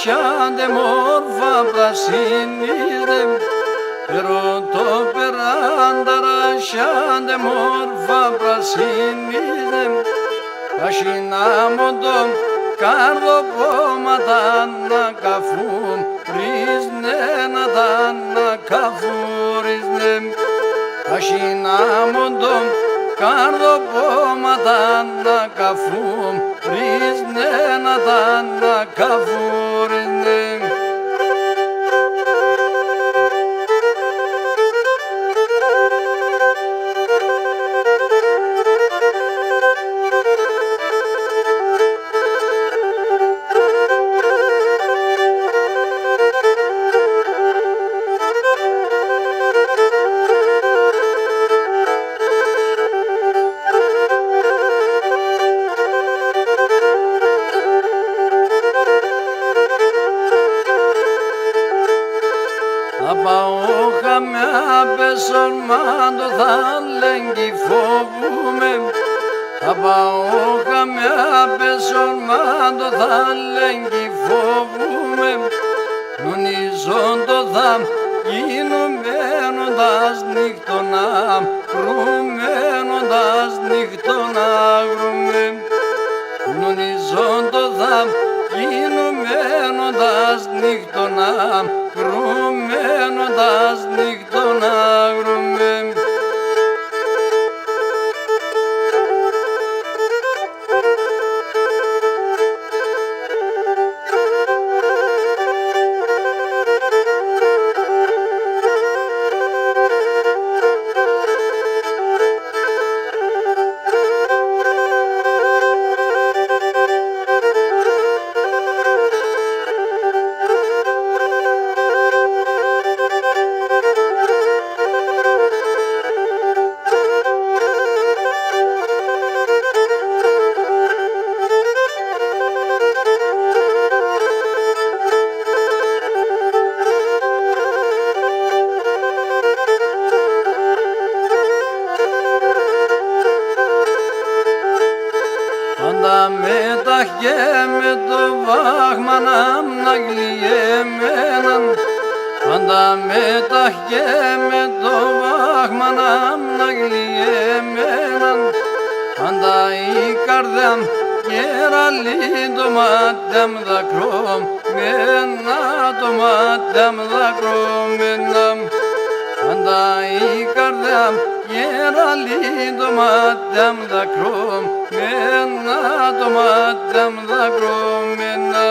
σιάντε μόρφα πρασίνιδε, ερωτώ περάνταρα σιάντε μόρφα πρασίνιδε, ασυνάμοντο καρδοπόματα να καφούν, ρίζνε να τα να καφουρίζνε, ασυνάμοντο καρδοπόματα να καφούν, ρίζνε να τα να καφουρίζνε. Απαόχα με απεσορμάντο θα λέγγι φοβούμαι, απαόχα με απεσορμάντο θα λέγγι φοβούμαι, νονιζόντο θα γίνουμενοντας νύχτωνα βρουμένοντας νύχτωνα βρούμε, νονιζόντο θα γίνουμενοντας νύχτωνα βρουμένοντας νύχτωνα βρούμε. Πάντα με τα με το βάχμα να γλυεμέναν, πάντα με τα με το βάχμα να γλυεμέναν, πάντα η καρδιά γεραλή το μάτια μ' δακρούμενα, το μάτια μ' δακρούμενα, πάντα η καρδιά γεραλή το μάτια μ' δακρούμενα, το μάτια μ' δακρούμενα.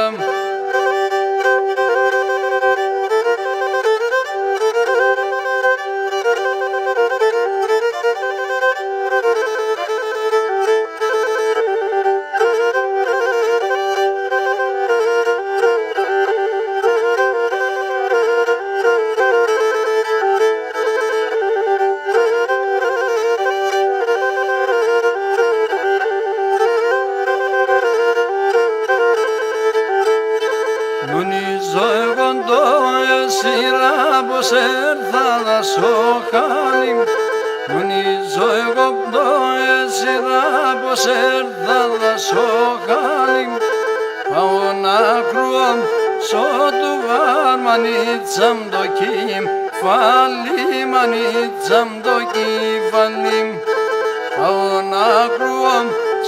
Νονίζω εγώ το εσύρα πως έρθα να σω χάνει, νονίζω εγώ το εσύρα πως έρθα να σω χάνει, πάω να κρούω σω του βαρμανίτσα μ' το κεφάλι, μανίτσα μ' το κεφάλι, πάω να κρούω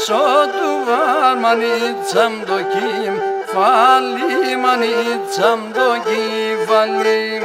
σω του βαρμανίτσα μ' το κεφάλι, μανίτσα μ' το κεφάλι.